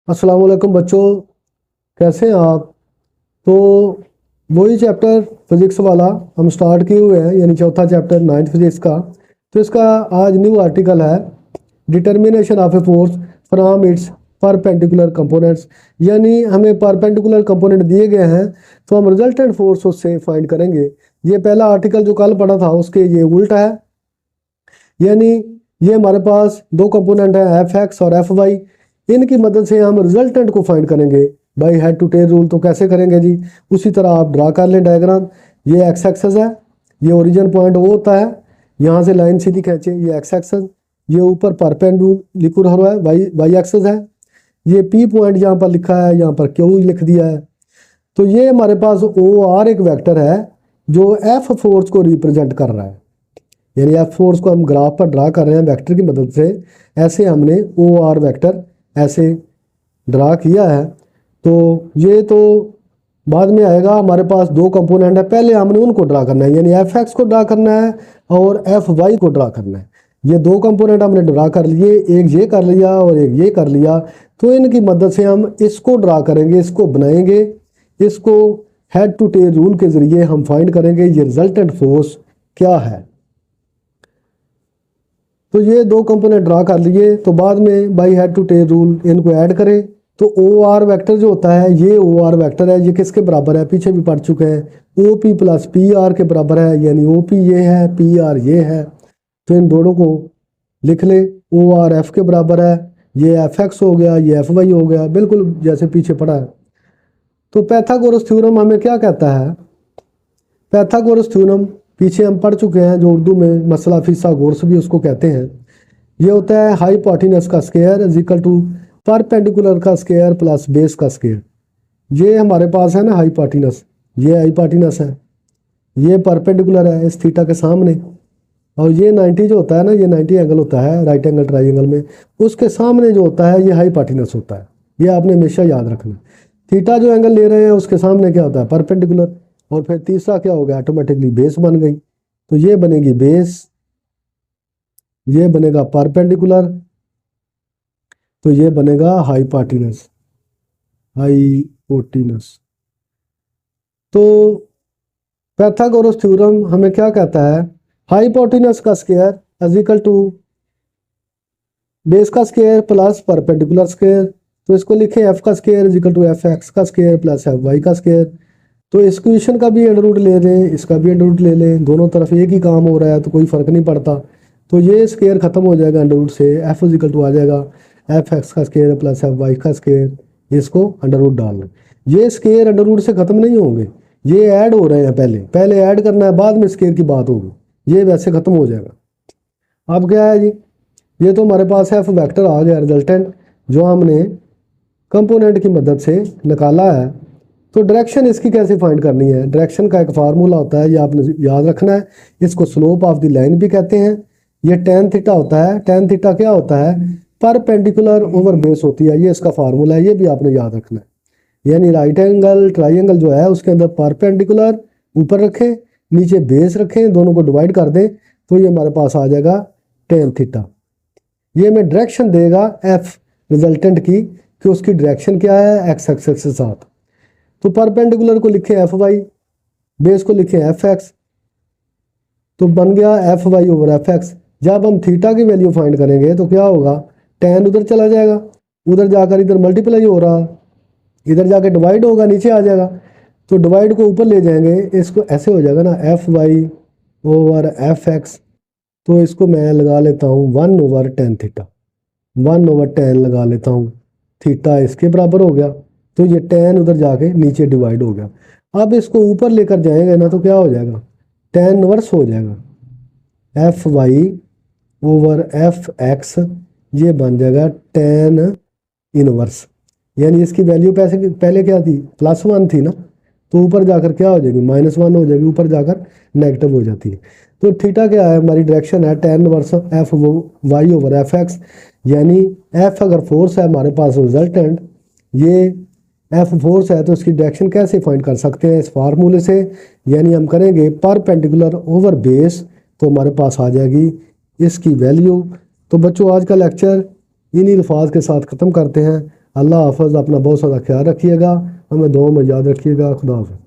अस्सलाम वालेकुम बच्चों, कैसे हैं आप। तो वही चैप्टर फिजिक्स वाला हम स्टार्ट किए हुए हैं, यानी चौथा चैप्टर नाइन्थ फिजिक्स का। तो इसका आज न्यू आर्टिकल है determination of a force from its perpendicular components. यानी हमें परपेंडिकुलर कंपोनेंट दिए गए हैं तो हम रिजल्टेंट फोर्स उससे फाइंड करेंगे। ये पहला आर्टिकल जो कल पढ़ा था उसके ये उल्टा है, यानी ये हमारे पास दो कंपोनेंट हैं एफ एक्स और एफ वाई। इनकी मदद से हम रिजल्टेंट को फाइंड करेंगे by head to tail rule. तो कैसे करेंगे जी, उसी तरह आप ड्रा कर लें डायग्राम। ये एक्स एक्सेस है, ये ओरिजिन पॉइंट वो होता है, यहाँ से लाइन सीधी खींचे, ये एक्स एक्सेस। ये ऊपर परपेंडिकुलर हो रहा है, वाई एक्सेस है। ये पी पॉइंट यहाँ पर लिखा है, यहाँ पर क्यू लिख दिया है। तो ये हमारे पास ओ आर एक वेक्टर है जो एफ फोर्स को रिप्रेजेंट कर रहा है, यानी एफ फोर्स को हम ग्राफ पर ड्रा कर रहे हैं वेक्टर की मदद से। ऐसे हमने ओ आर वेक्टर ऐसे ड्रा किया है। तो ये तो बाद में आएगा, हमारे पास दो कंपोनेंट है, पहले हमने उनको ड्रा करना है, यानी एफ एक्स को ड्रा करना है और एफ वाई को ड्रा करना है। ये दो कंपोनेंट हमने ड्रा कर लिए, एक ये कर लिया और एक ये कर लिया। तो इनकी मदद से हम इसको ड्रा करेंगे, इसको बनाएंगे, इसको हेड टू टेल रूल के जरिए हम फाइंड करेंगे ये रिजल्टेंट फोर्स क्या है। तो ये दो कंपोनेंट ड्रा कर लिए, तो बाद में by head to tail rule इनको ऐड करें। तो ओ आर वैक्टर जो होता है, ये ओ आर वैक्टर है, ये किसके बराबर है, पीछे भी पढ़ चुके हैं, O P plus P R के बराबर है। यानी ओ पी ये है, पी आर ये है। तो इन दोनों को लिख ले, ओ आर एफ के बराबर है, ये एफ एक्स हो गया, ये एफ वाई हो गया, बिल्कुल जैसे पीछे पढ़ा है। तो पैथागोरस थ्योरम हमें क्या कहता है, पैथागोरस थ्योरम पीछे हम पढ़ चुके हैं, जो उर्दू में मसला फिसागोरस भी उसको कहते हैं। ये होता है हाइपोटेनस का square is equal to perpendicular का स्क्वायर प्लस बेस का स्क्वायर। ये हमारे पास है ना हाइपोटेनस, ये हाइपोटेनस है, ये परपेंडिकुलर है इस थीटा के सामने, और ये 90 जो होता है ना, ये 90 एंगल होता है राइट एंगल ट्राइंगल में, उसके सामने जो होता है ये हाइपोटेनस होता है। ये आपने हमेशा याद रखना। थीटा जो एंगल ले रहे हैं उसके सामने क्या होता है, परपेंडिकुलर। और फिर तीसरा क्या हो गया, ऑटोमेटिकली बेस बन गई। तो ये बनेगी बेस, ये बनेगा परपेंडिकुलर, तो ये बनेगा हाइपोटेनस, हाइपोटेनस। तो पैथागोरस थ्योरम हमें क्या कहता है, हाइपोटेनस का square is equal to base का स्क्वायर प्लस परपेंडिकुलर स्क्वायर। तो इसको लिखें एफ का square is equal to F X का स्क्वायर प्लस एफ वाई का स्क्वायर। तो इस इक्वेशन का भी अंडर रूट ले लें, इसका भी अंडर रूट ले लें, दोनों तरफ एक ही काम हो रहा है तो कोई फर्क नहीं पड़ता। तो ये स्क्वायर खत्म हो जाएगा अंडर रूट से, एफ इज इक्वल टू आ जाएगा एफ एक्स का स्क्वायर प्लस एफ वाई का स्क्वायर। इसको अंडर रूट डाल लें। ये स्क्वायर अंडर रूट से खत्म नहीं होंगे, ये ऐड हो रहे हैं, पहले ऐड करना है, बाद में स्क्वायर की बात होगी, ये वैसे खत्म हो जाएगा। अब क्या है जी, ये तो हमारे पास एफ वेक्टर आ गया रिजल्टेंट, जो हमने कंपोनेंट की मदद से निकाला है। तो डायरेक्शन इसकी कैसे फाइंड करनी है, डायरेक्शन का एक फार्मूला होता है, ये आपने याद रखना है। इसको स्लोप ऑफ द लाइन भी कहते हैं। ये टेन थीटा होता है, टेन थीटा क्या होता है, परपेंडिकुलर ओवर बेस होती है, ये इसका फार्मूला है, ये भी आपने याद रखना है। यानी राइट एंगल ट्राइंगल जो है उसके अंदर परपेंडिकुलर ऊपर रखें, नीचे बेस रखें, दोनों को डिवाइड कर दें, तो ये हमारे पास आ जाएगा टेन थीटा। ये हमें डायरेक्शन देगा एफ रिजल्टेंट की, कि उसकी डायरेक्शन क्या है, एक्स एक्सिस के साथ। तो परपेंडिकुलर को लिखें एफ वाई, बेस को लिखें एफ एक्स, तो बन गया F Y over F X. जब हम थीटा की वैल्यू फाइंड करेंगे तो क्या होगा, टेन उधर चला जाएगा, उधर जाकर इधर मल्टीप्लाई हो रहा, इधर जाकर डिवाइड होगा, नीचे आ जाएगा। तो डिवाइड को ऊपर ले जाएंगे, इसको ऐसे हो जाएगा ना, F Y over F X. तो इसको मैं लगा लेता हूँ 1 over tan theta, 1 over tan लगा लेता हूँ, थीटा इसके बराबर हो गया। तो ये टेन उधर जाके नीचे डिवाइड हो गया। अब इसको ऊपर लेकर जाएंगे ना, तो क्या हो जाएगा, टेन इनवर्स हो जाएगा, F Y over F X, ये बन जाएगा टेन इनवर्स। यानी इसकी वैल्यू पहले क्या थी, +1 थी ना, तो ऊपर जाकर क्या हो जाएगी, -1 हो जाएगी, ऊपर जाकर नेगेटिव हो जाती है। तो थीटा क्या है, हमारी डायरेक्शन है tan inverse F Y over F X. यानी एफ अगर फोर्स है हमारे पास रिजल्टेंट, ये एफ फोर्स है, तो इसकी डायरेक्शन कैसे फाइंड कर सकते हैं, इस फार्मूले से। यानी हम करेंगे परपेंडिकुलर ओवर बेस, तो हमारे पास आ जाएगी इसकी वैल्यू। तो बच्चों आज का लेक्चर इन्हीं अल्फाज के साथ ख़त्म करते हैं। अल्लाह हाफ़िज़, अपना बहुत सारा ख्याल रखिएगा, हमें दुआ में याद रखिएगा। खुदा हाफ़िज़।